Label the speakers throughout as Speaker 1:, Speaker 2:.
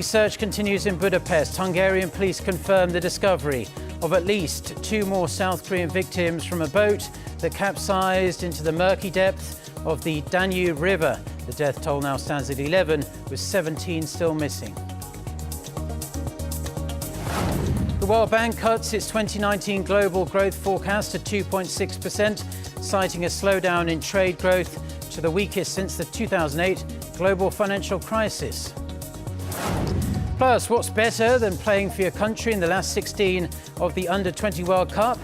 Speaker 1: Search continues in Budapest. Hungarian police confirm the discovery of at least 2 more South Korean victims from a boat that capsized into the murky depth of the Danube River. The death toll now stands at 11, with 17 still missing. The World Bank cuts its 2019 global growth forecast to 2.6%, citing a slowdown in trade growth to the weakest since the 2008 global financial crisis. Plus, what's better than playing for your country in the last 16 of the Under-20 World Cup?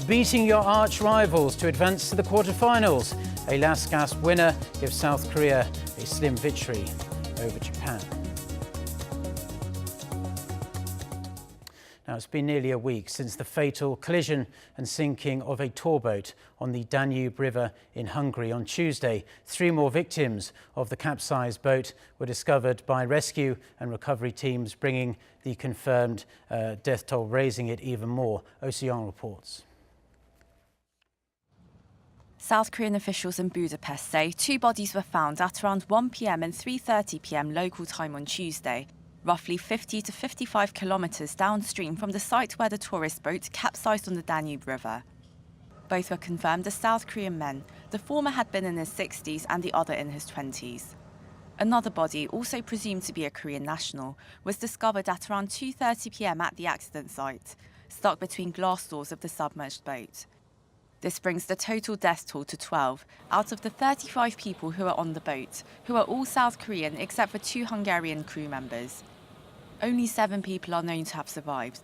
Speaker 1: Beating your arch rivals to advance to the quarterfinals. A last-gasp winner gives South Korea a slim victory over Japan. Now, it's been nearly a week since the fatal collision and sinking of a tour boat on the Danube River in Hungary on Tuesday. 3 more victims of the capsized boat were discovered by rescue and recovery teams, bringing the confirmed death toll, raising it even more. OZONE reports.
Speaker 2: South Korean officials in Budapest say 2 bodies were found at around 1 p.m. and 3:30 p.m. local time on Tuesday, roughly 50 to 55 kilometres downstream from the site where the tourist boat capsized on the Danube River. Both were confirmed as South Korean men. The former had been in his 60s and the other in his 20s. Another body, also presumed to be a Korean national, was discovered at around 2:30 p.m. at the accident site, stuck between glass doors of the submerged boat. This brings the total death toll to 12 out of the 35 people who were on the boat, who are all South Korean except for 2 Hungarian crew members. Only 7 people are known to have survived.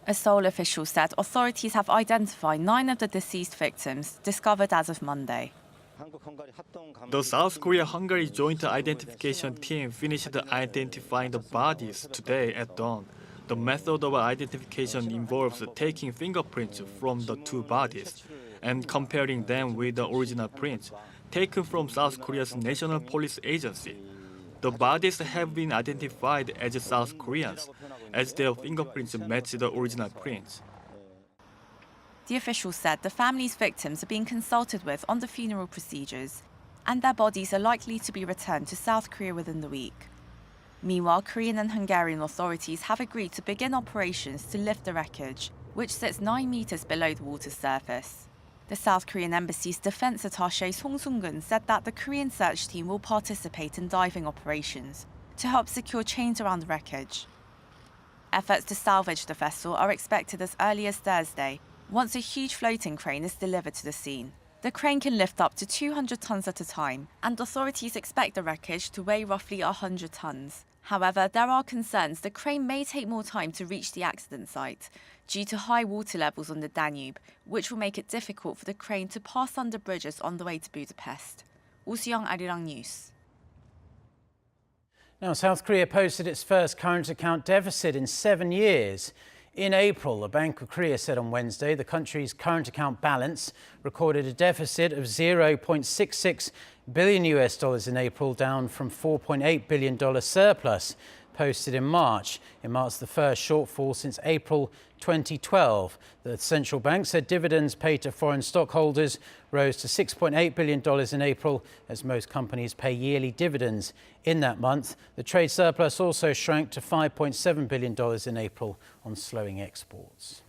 Speaker 2: A Seoul official said authorities have identified 9 of the deceased victims, discovered as of Monday.
Speaker 3: The South Korea-Hungary Joint Identification Team finished identifying the bodies today at dawn. The method of identification involves taking fingerprints from the 2 bodies and comparing them with the original prints taken from South Korea's National Police Agency. The bodies have been identified as South Koreans, as their fingerprints match the original prints.
Speaker 2: The official said the family's victims are being consulted with on the funeral procedures, and their bodies are likely to be returned to South Korea within the week. Meanwhile, Korean and Hungarian authorities have agreed to begin operations to lift the wreckage, which sits 9 meters below the water's surface. The South Korean embassy's defense attaché Song Sung-gun said that the Korean search team will participate in diving operations to help secure chains around the wreckage. Efforts to salvage the vessel are expected as early as Thursday, once a huge floating crane is delivered to the scene. The crane can lift up to 200 tons at a time, and authorities expect the wreckage to weigh roughly 100 tons. However, there are concerns the crane may take more time to reach the accident site due to high water levels on the Danube, which will make it difficult for the crane to pass under bridges on the way to Budapest. Arirang News.
Speaker 1: Now, South Korea posted its first current account deficit in 7 years. In April, the Bank of Korea said on Wednesday the country's current account balance recorded a deficit of $0.66 billion in April, down from $4.8 billion surplus posted in March. It marks the first shortfall since April 2012. The central bank said dividends paid to foreign stockholders rose to $6.8 billion in April, as most companies pay yearly dividends in that month. The trade surplus also shrank to $5.7 billion in April on slowing exports.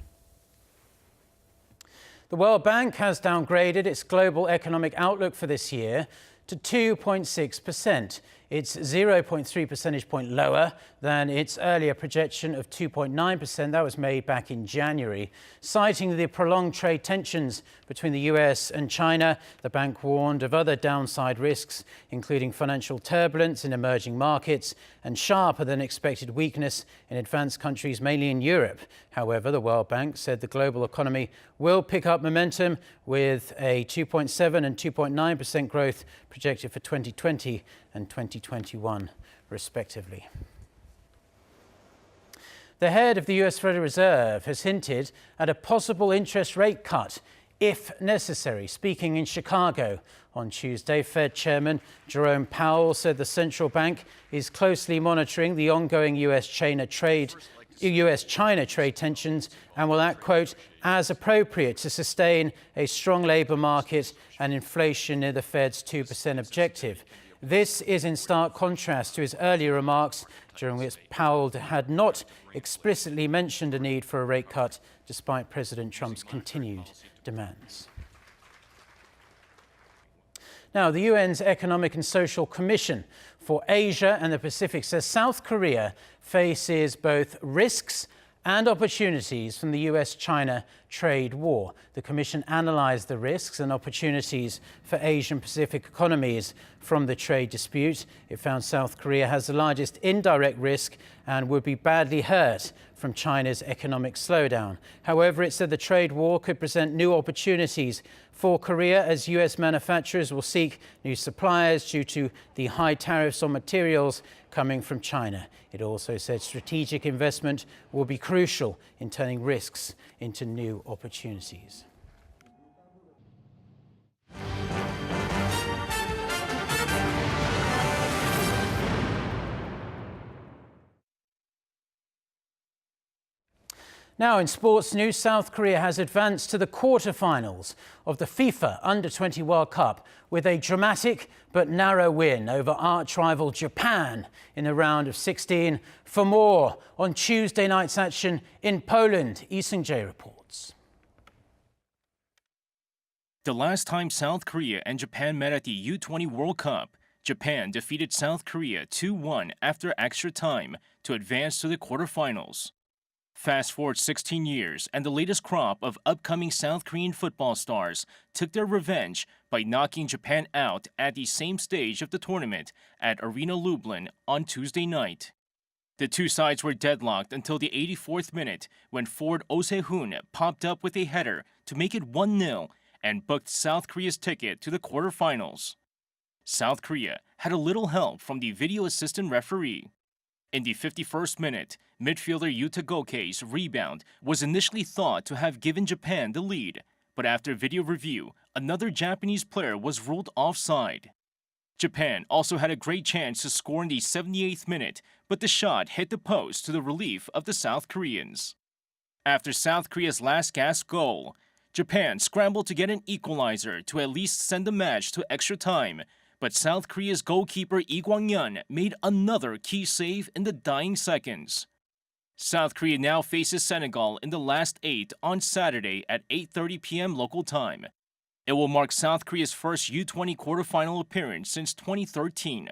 Speaker 1: The World Bank has downgraded its global economic outlook for this year to 2.6%. It's 0.3 percentage point lower than its earlier projection of 2.9%. That was made back in January. Citing the prolonged trade tensions between the U.S. and China, the bank warned of other downside risks, including financial turbulence in emerging markets and sharper than expected weakness in advanced countries, mainly in Europe. However, the World Bank said the global economy will pick up momentum, with a 2.7 and 2.9% growth projected for 2020 and 2021, respectively. The head of the U.S. Federal Reserve has hinted at a possible interest rate cut, if necessary. Speaking in Chicago on Tuesday, Fed Chairman Jerome Powell said the central bank is closely monitoring the ongoing U.S.-China trade tensions and will act, quote, as appropriate to sustain a strong labour market and inflation near the Fed's 2% objective. This is in stark contrast to his earlier remarks, during which Powell had not explicitly mentioned a need for a rate cut, despite President Trump's continued demands. Now, the UN's Economic and Social Commission for Asia and the Pacific says South Korea faces both risks and opportunities from the U.S. China trade war. The Commission analysed the risks and opportunities for Asian Pacific economies from the trade dispute. It found South Korea has the largest indirect risk and would be badly hurt from China's economic slowdown. However, it said the trade war could present new opportunities for Korea as U.S. manufacturers will seek new suppliers due to the high tariffs on materials coming from China. It also said strategic investment will be crucial in turning risks into new opportunities. Now in sports news, South Korea has advanced to the quarterfinals of the FIFA Under-20 World Cup with a dramatic but narrow win over arch-rival Japan in the round of 16. For more on Tuesday night's action in Poland, Lee Seung-jae reports.
Speaker 4: The last time South Korea and Japan met at the U20 World Cup, Japan defeated South Korea 2-1 after extra time to advance to the quarterfinals. Fast forward 16 years, and the latest crop of upcoming South Korean football stars took their revenge by knocking Japan out at the same stage of the tournament at Arena Lublin on Tuesday night. The two sides were deadlocked until the 84th minute when forward Oh Se-hoon popped up with a header to make it 1-0 and booked South Korea's ticket to the quarterfinals. South Korea had a little help from the video assistant referee. In the 51st minute, midfielder Yuta Gokei's rebound was initially thought to have given Japan the lead, but after video review, another Japanese player was ruled offside. Japan also had a great chance to score in the 78th minute, but the shot hit the post to the relief of the South Koreans. After South Korea's last gasp goal, Japan scrambled to get an equalizer to at least send the match to extra time, but South Korea's goalkeeper Lee Kwang-yeon made another key save in the dying seconds. South Korea now faces Senegal in the last 8 on Saturday at 8:30 p.m. local time. It will mark South Korea's first U20 quarterfinal appearance since 2013.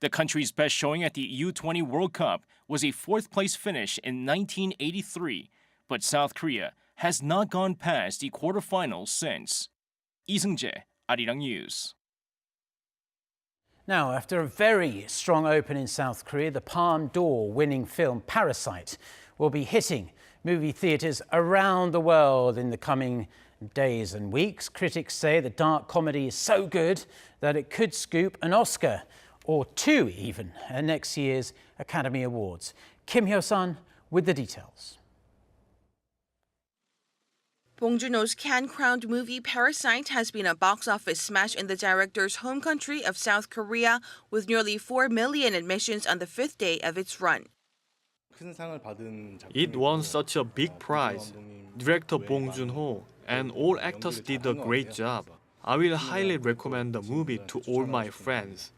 Speaker 4: The country's best showing at the U20 World Cup was a 4th-place finish in 1983, but South Korea has not gone past the quarterfinals since. Lee Seung-jae, Arirang News.
Speaker 1: Now, after a very strong open in South Korea, the Palme d'Or winning film Parasite will be hitting movie theaters around the world in the coming days and weeks. Critics say the dark comedy is so good that it could scoop an Oscar, or 2 even, at next year's Academy Awards. Kim Hyo-sun with the details.
Speaker 5: Bong Joon-ho's Cannes-crowned movie Parasite has been a box office smash in the director's home country of South Korea, with nearly 4 million admissions on the 5th day of its run.
Speaker 3: It won such a big prize. Director Bong Joon-ho and all actors did a great job. I will highly recommend the movie to all my friends.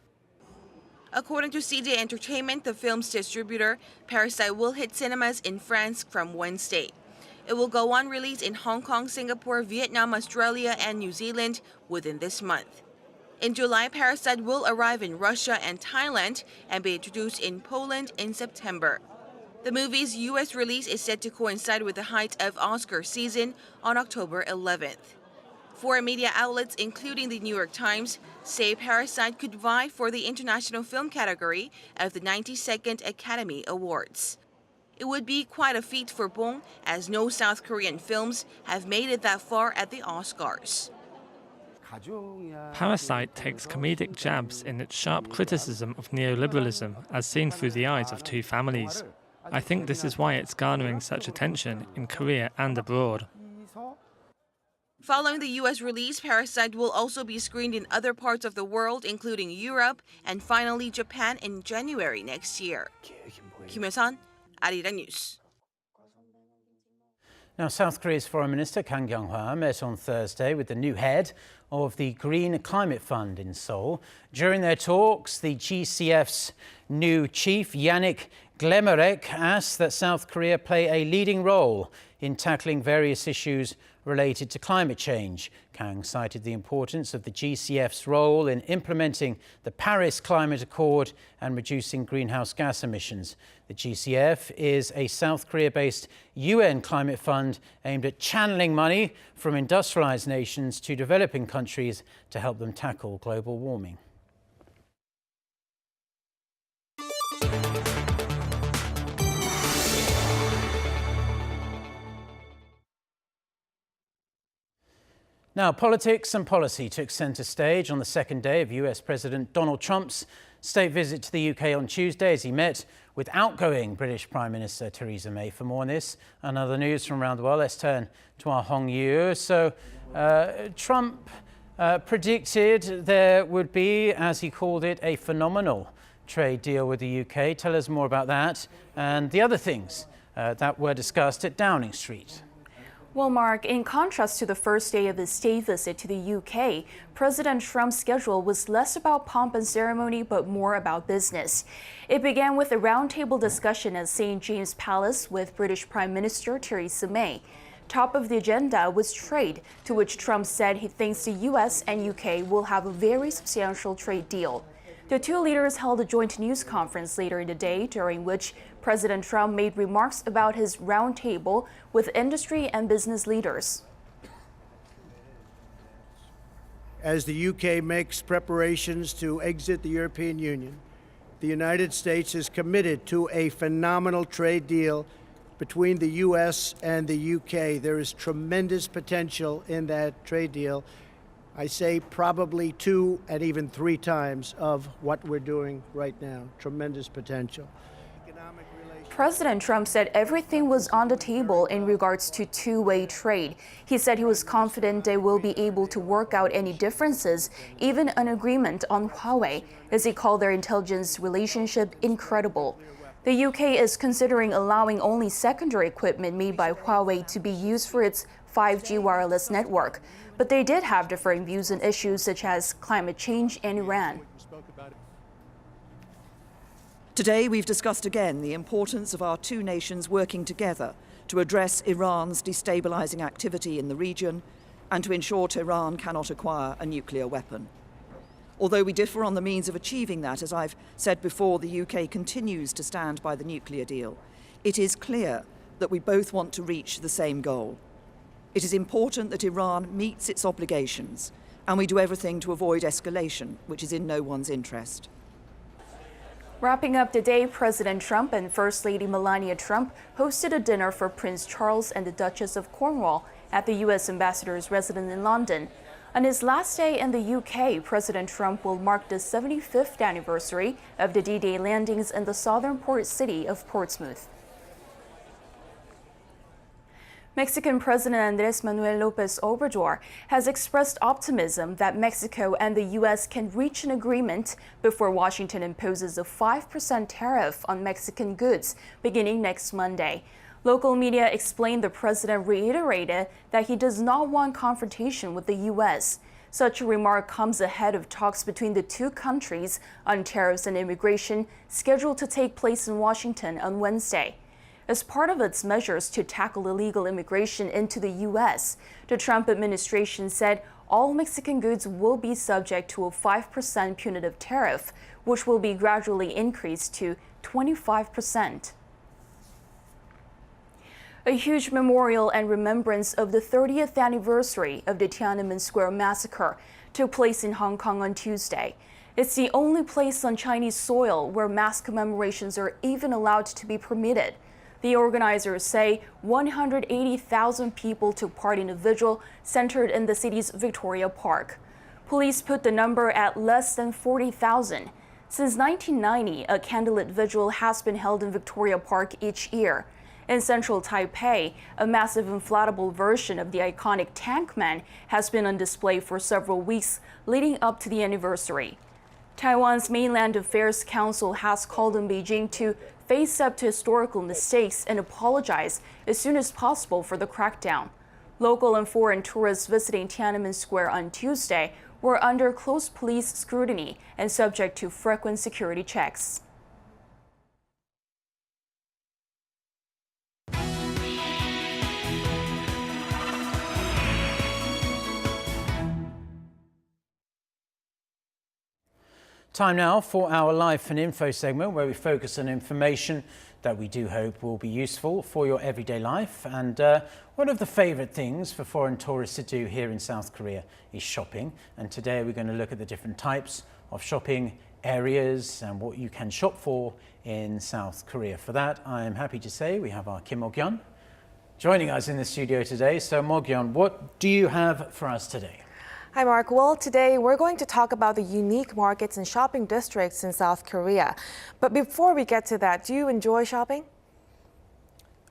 Speaker 5: According to CJ Entertainment, the film's distributor, Parasite will hit cinemas in France from Wednesday. It will go on release in Hong Kong, Singapore, Vietnam, Australia, and New Zealand within this month. In July, Parasite will arrive in Russia and Thailand and be introduced in Poland in September. The movie's U.S. release is set to coincide with the height of Oscar season on October 11th. 4 media outlets, including the New York Times, say Parasite could vie for the international film category of the 92nd Academy Awards. It would be quite a feat for Bong, as no South Korean films have made it that far at the Oscars.
Speaker 6: Parasite takes comedic jabs in its sharp criticism of neoliberalism as seen through the eyes of 2 families. I think this is why it's garnering such attention in Korea and abroad.
Speaker 5: Following the U.S. release, Parasite will also be screened in other parts of the world, including Europe and finally Japan in January next year. Kim Hyo-sun, Arirang News.
Speaker 1: Now, South Korea's Foreign Minister Kang Kyung-hwa met on Thursday with the new head of the Green Climate Fund in Seoul. During their talks, the GCF's new chief, Yannick Glemarek, asked that South Korea play a leading role in tackling various issues related to climate change. Kang cited the importance of the GCF's role in implementing the Paris Climate Accord and reducing greenhouse gas emissions. The GCF is a South Korea-based UN climate fund aimed at channeling money from industrialized nations to developing countries to help them tackle global warming. Now, politics and policy took centre stage on the second day of U.S. President Donald Trump's state visit to the U.K. on Tuesday as he met with outgoing British Prime Minister Theresa May. For more on this and other news from around the world, let's turn to our Hong Yu. So, Trump predicted there would be, as he called it, a phenomenal trade deal with the U.K. Tell us more about that and the other things that were discussed at Downing Street.
Speaker 7: Well, Mark, in contrast to the first day of his state visit to the UK, President Trump's schedule was less about pomp and ceremony, but more about business. It began with a roundtable discussion at St. James Palace with British Prime Minister Theresa May. Top of the agenda was trade, to which Trump said he thinks the U.S. and UK will have a very substantial trade deal. The two leaders held a joint news conference later in the day, during which President Trump made remarks about his roundtable with industry and business leaders.
Speaker 8: As the UK makes preparations to exit the European Union, the United States is committed to a phenomenal trade deal between the U.S. and the UK. There is tremendous potential in that trade deal. I say probably 2 and even 3 times of what we're doing right now. Tremendous potential.
Speaker 7: President Trump said everything was on the table in regards to two-way trade. He said he was confident they will be able to work out any differences, even an agreement on Huawei, as he called their intelligence relationship incredible. The UK is considering allowing only secondary equipment made by Huawei to be used for its 5G wireless network. But they did have differing views on issues such as climate change and Iran.
Speaker 9: Today, we've discussed again the importance of our two nations working together to address Iran's destabilizing activity in the region and to ensure Tehran cannot acquire a nuclear weapon. Although we differ on the means of achieving that, as I've said before, the UK continues to stand by the nuclear deal. It is clear that we both want to reach the same goal. It is important that Iran meets its obligations, and we do everything to avoid escalation, which is in no one's interest.
Speaker 7: Wrapping up the day, President Trump and First Lady Melania Trump hosted a dinner for Prince Charles and the Duchess of Cornwall at the U.S. Ambassador's residence in London. On his last day in the UK, President Trump will mark the 75th anniversary of the D-Day landings in the southern port city of Portsmouth. Mexican President Andrés Manuel López Obrador has expressed optimism that Mexico and the U.S. can reach an agreement before Washington imposes a 5% tariff on Mexican goods beginning next Monday. Local media explained the president reiterated that he does not want confrontation with the U.S. Such a remark comes ahead of talks between the two countries on tariffs and immigration scheduled to take place in Washington on Wednesday. As part of its measures to tackle illegal immigration into the U.S., the Trump administration said all Mexican goods will be subject to a 5% punitive tariff, which will be gradually increased to 25%. A huge memorial and remembrance of the 30th anniversary of the Tiananmen Square massacre took place in Hong Kong on Tuesday. It's the only place on Chinese soil where mass commemorations are even allowed to be permitted. The organizers say 180,000 people took part in a vigil centered in the city's Victoria Park. Police put the number at less than 40,000. Since 1990, a candlelit vigil has been held in Victoria Park each year. In central Taipei, a massive inflatable version of the iconic Tank Man has been on display for several weeks leading up to the anniversary. Taiwan's Mainland Affairs Council has called on Beijing to face up to historical mistakes and apologize as soon as possible for the crackdown. Local and foreign tourists visiting Tiananmen Square on Tuesday were under close police scrutiny and subject to frequent security checks.
Speaker 1: Time now for our Life and Info segment, where we focus on information that we do hope will be useful for your everyday life. And one of the favourite things for foreign tourists to do here in South Korea is shopping. And today we're going to look at the different types of shopping areas and what you can shop for in South Korea. For that, I am happy to say we have our Kim Mo-kyun joining us in the studio today. So Mo-kyun, what do you have for us today?
Speaker 10: Hi, Mark. Well, today we're going to talk about the unique markets and shopping districts in South Korea. But before we get to that, do you enjoy shopping?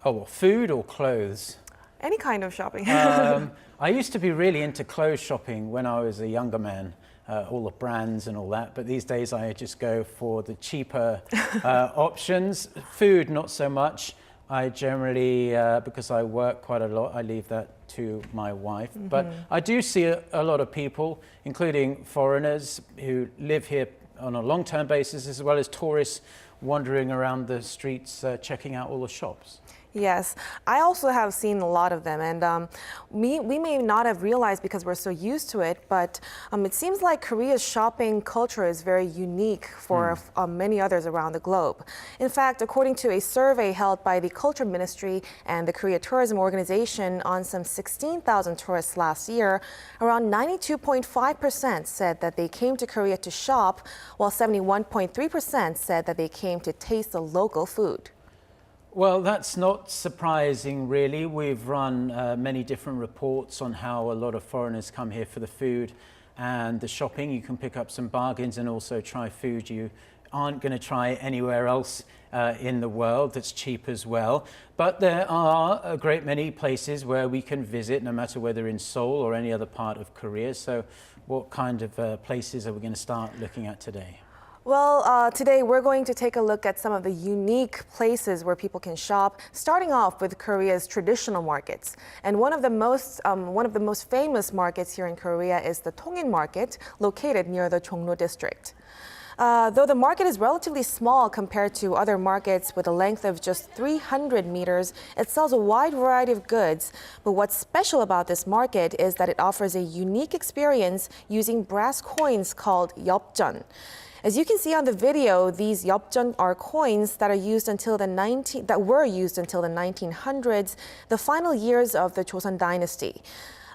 Speaker 1: Oh, well, food or clothes?
Speaker 10: Any kind of shopping.
Speaker 1: I used to be really into clothes shopping when I was a younger man, all the brands and all that. But these days I just go for the cheaper options. Food, not so much. I generally, because I work quite a lot, I leave that to my wife. But I do see a lot of people, including foreigners who live here on a long-term basis, as well as tourists wandering around the streets, checking out all the shops.
Speaker 10: Yes, I also have seen a lot of them, and we may not have realized because we're so used to it, but it seems like Korea's shopping culture is very unique for many others around the globe. In fact, according to a survey held by the Culture Ministry and the Korea Tourism Organization on some 16,000 tourists last year, around 92.5% said that they came to Korea to shop, while 71.3% said that they came to taste the local food.
Speaker 1: Well, that's not surprising, really. We've run many different reports on how a lot of foreigners come here for the food and the shopping. You can pick up some bargains and also try food you aren't going to try anywhere else in the world that's cheap as well. But there are a great many places where we can visit, no matter whether in Seoul or any other part of Korea. So what kind of places are we going to start looking at today?
Speaker 10: Well, today we're going to take a look at some of the unique places where people can shop, starting off with Korea's traditional markets. And one of the most famous markets here in Korea is the Tongin Market, located near the Jongno district. Though the market is relatively small compared to other markets with a length of just 300 meters, it sells a wide variety of goods. But what's special about this market is that it offers a unique experience using brass coins called yeopjeon. As you can see on the video, these yeopjeon are coins that were used until the 1900s, the final years of the Joseon dynasty.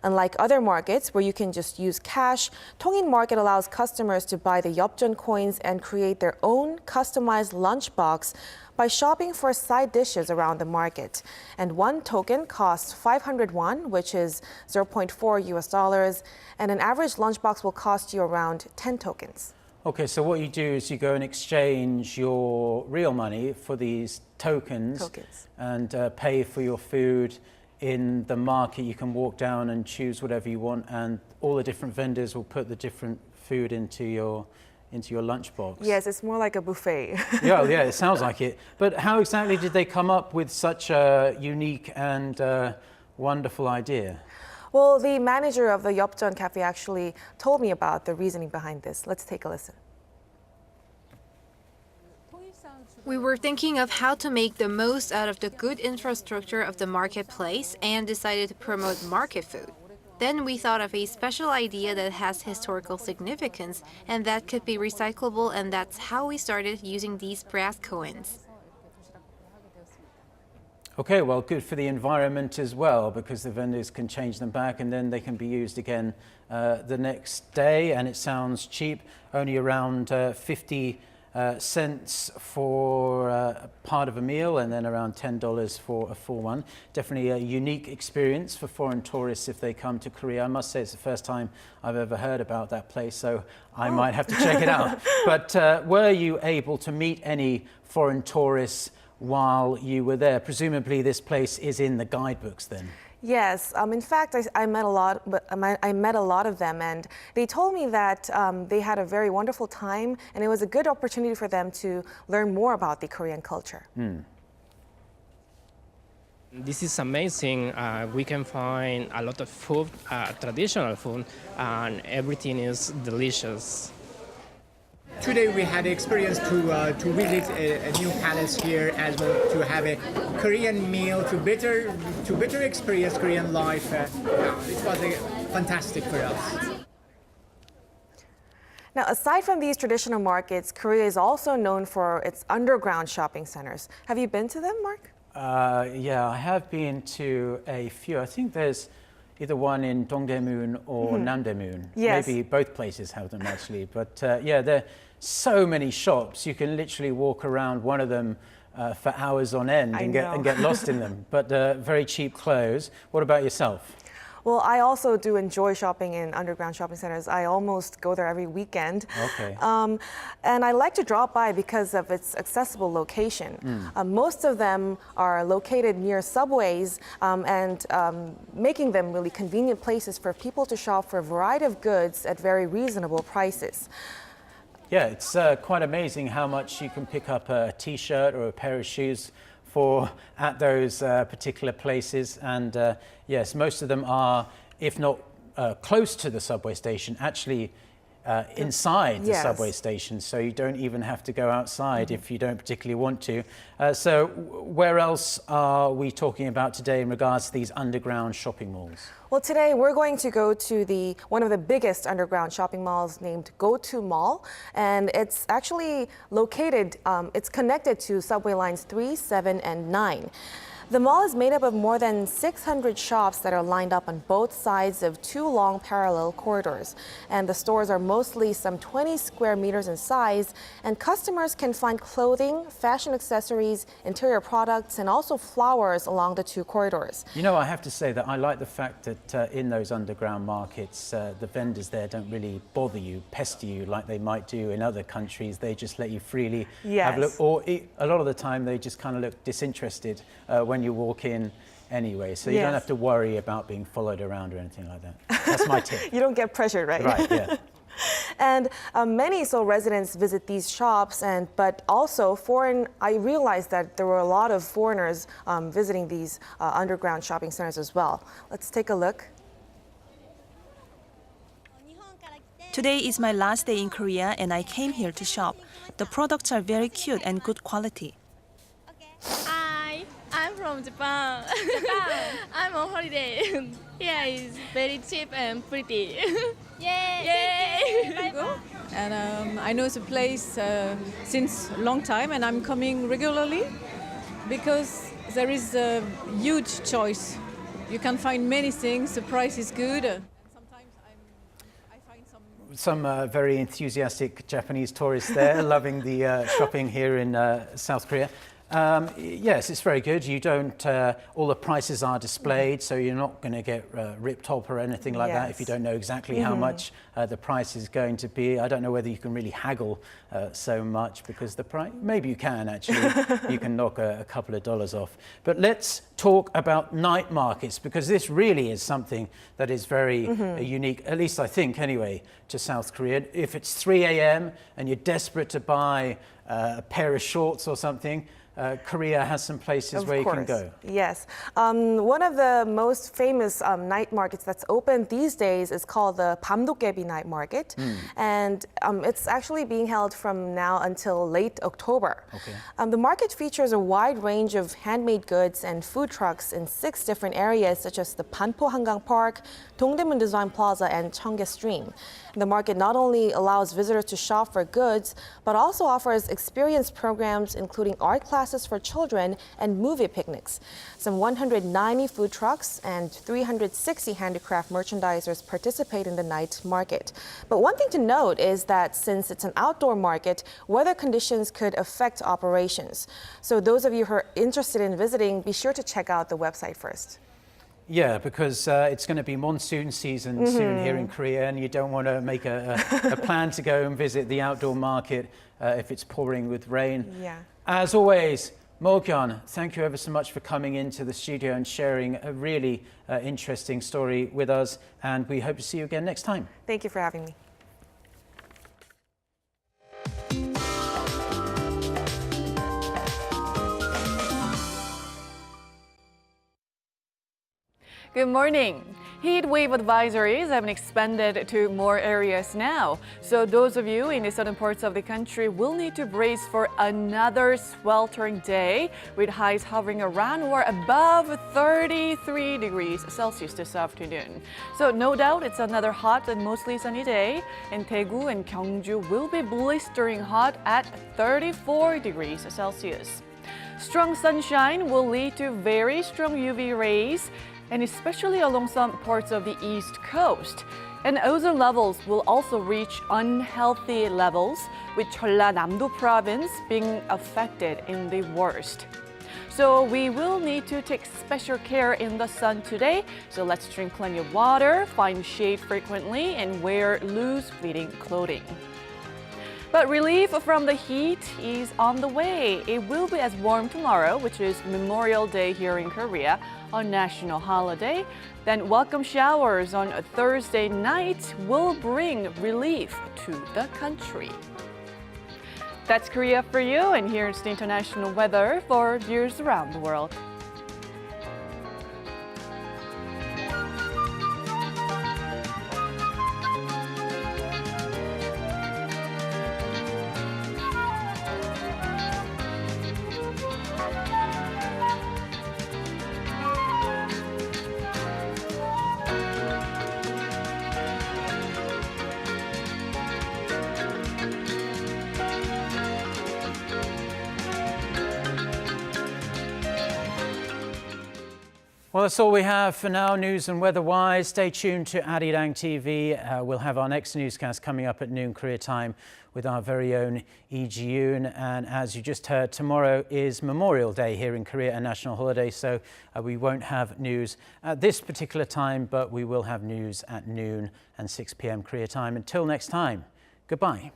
Speaker 10: Unlike other markets where you can just use cash, Tongin Market allows customers to buy the yeopjeon coins and create their own customized lunchbox by shopping for side dishes around the market. And one token costs 500 won, which is $0.4 US, and an average lunchbox will cost you around 10 tokens.
Speaker 1: Okay, so what you do is you go and exchange your real money for these tokens. And pay for your food in the market. You can walk down and choose whatever you want, and all the different vendors will put the different food into your lunchbox.
Speaker 10: Yes, it's more like a buffet.
Speaker 1: Yeah, it sounds like it. But how exactly did they come up with such a unique and wonderful idea?
Speaker 10: Well, the manager of the yeopjeon cafe actually told me about the reasoning behind this. Let's take a listen.
Speaker 11: We were thinking of how to make the most out of the good infrastructure of the marketplace and decided to promote market food. Then we thought of a special idea that has historical significance and that could be recyclable, and that's how we started using these brass coins.
Speaker 1: Okay, well, good for the environment as well, because the vendors can change them back and then they can be used again the next day. And it sounds cheap, only around 50 cents for part of a meal, and then around $10 for a full one. Definitely a unique experience for foreign tourists if they come to Korea. I must say it's the first time I've ever heard about that place, so I might have to check it out. But were you able to meet any foreign tourists while you were there? Presumably this place is in the guidebooks then.
Speaker 10: Yes, in fact, I met a lot, but I met a lot of them, and they told me that they had a very wonderful time, and it was a good opportunity for them to learn more about the Korean culture.
Speaker 12: This is amazing. We can find a lot of food, traditional food, and everything is delicious.
Speaker 13: Today we had the experience to visit a new palace here as well, to have a Korean meal, to better experience Korean life. It was fantastic for us.
Speaker 10: Now, aside from these traditional markets, Korea is also known for its underground shopping centers. Have you been to them, Mark?
Speaker 1: Yeah, I have been to a few. I think there's either one in Dongdaemun or Namdaemun.
Speaker 10: Yes.
Speaker 1: Maybe both places have them actually. But yeah, there are so many shops. You can literally walk around one of them for hours on end and get lost in them. But very cheap clothes. What about yourself?
Speaker 10: Well, I also do enjoy shopping in underground shopping centers. I almost go there every weekend.
Speaker 1: Okay.
Speaker 10: And I like to drop by because of its accessible location. Most of them are located near subways and making them really convenient places for people to shop for a variety of goods at very reasonable prices.
Speaker 1: Yeah, it's quite amazing how much you can pick up a t-shirt or a pair of shoes for at those particular places. And yes, most of them are, if not close to the subway station, actually inside the subway station, so you don't even have to go outside if you don't particularly want to. So where else are we talking about today in regards to these underground shopping malls?
Speaker 10: Well, today we're going to go to one of the biggest underground shopping malls named Go-To Mall, and it's actually located, it's connected to subway lines 3, 7, and 9. The mall is made up of more than 600 shops that are lined up on both sides of 2 long parallel corridors. And the stores are mostly some 20 square meters in size, and customers can find clothing, fashion accessories, interior products, and also flowers along the 2 corridors.
Speaker 1: You know, I have to say that I like the fact that in those underground markets, the vendors there don't really bother you, pester you like they might do in other countries. They just let you freely have a look, or a lot of the time they just kind of look disinterested when you walk in anyway, so you don't have to worry about being followed around or anything like that. That's my tip.
Speaker 10: You don't get pressured, right?
Speaker 1: Right, yeah.
Speaker 10: And many Seoul residents visit these shops, but also I realized that there were a lot of foreigners visiting these underground shopping centers as well. Let's take a look.
Speaker 14: Today is my last day in Korea and I came here to shop. The products are very cute and good quality.
Speaker 15: I'm from Japan. I'm on holiday. Here is very cheap and pretty. Yay!
Speaker 16: And I know the place since a long time, and I'm coming regularly because there is a huge choice. You can find many things. The price is good. And sometimes I find
Speaker 1: some very enthusiastic Japanese tourists there, loving the shopping here in South Korea. Yes, it's very good. You don't, all the prices are displayed, so you're not going to get ripped off or anything like that if you don't know exactly how much the price is going to be. I don't know whether you can really haggle so much because the price, maybe you can actually, you can knock a couple of dollars off. But let's talk about night markets, because this really is something that is very unique, at least I think anyway, to South Korea. If it's 3 a.m. and you're desperate to buy a pair of shorts or something, Korea has some places where you can go.
Speaker 10: Yes. One of the most famous night markets that's open these days is called the Bamdokgaebi Night Market. And it's actually being held from now until late October. The market features a wide range of handmade goods and food trucks in 6 different areas, such as the Banpo Hangang Park, Dongdaemun Design Plaza, and Cheonggye Stream. The market not only allows visitors to shop for goods, but also offers experience programs including art classes for children and movie picnics. Some 190 food trucks and 360 handicraft merchandisers participate in the night market. But one thing to note is that since it's an outdoor market, weather conditions could affect operations. So those of you who are interested in visiting, be sure to check out the website first.
Speaker 1: Yeah, because it's going to be monsoon season soon here in Korea, and you don't want to make a plan to go and visit the outdoor market if it's pouring with rain.
Speaker 10: Yeah.
Speaker 1: As always, Morgan, thank you ever so much for coming into the studio and sharing a really interesting story with us, and we hope to see you again next time.
Speaker 10: Thank you for having me.
Speaker 17: Good morning. Heat wave advisories have been expanded to more areas now. So those of you in the southern parts of the country will need to brace for another sweltering day with highs hovering around or above 33 degrees Celsius this afternoon. So no doubt it's another hot and mostly sunny day, and Daegu and Gyeongju will be blistering hot at 34 degrees Celsius. Strong sunshine will lead to very strong UV rays, and especially along some parts of the East Coast. And ozone levels will also reach unhealthy levels, with Jeollanam-do province being affected in the worst. So we will need to take special care in the sun today. So let's drink plenty of water, find shade frequently, and wear loose-fitting clothing. But relief from the heat is on the way. It will be as warm tomorrow, which is Memorial Day here in Korea, a national holiday. Then welcome showers on a Thursday night will bring relief to the country. That's Korea for you, and here's the international weather for viewers around the world.
Speaker 1: Well, that's all we have for now, news and weather-wise. Stay tuned to Arirang TV. We'll have our next newscast coming up at noon Korea time with our very own Lee Ji-yoon. And as you just heard, tomorrow is Memorial Day here in Korea, a national holiday, so we won't have news at this particular time, but we will have news at noon and 6 p.m. Korea time. Until next time, goodbye.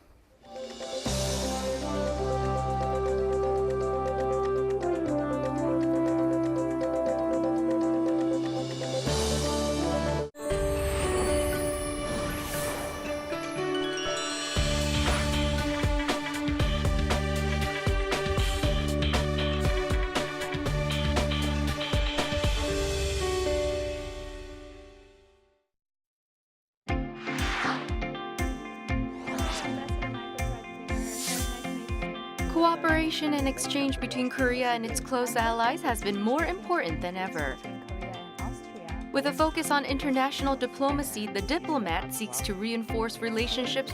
Speaker 18: Cooperation and exchange between Korea and its close allies has been more important than ever. With a focus on international diplomacy, the diplomat seeks to reinforce relationships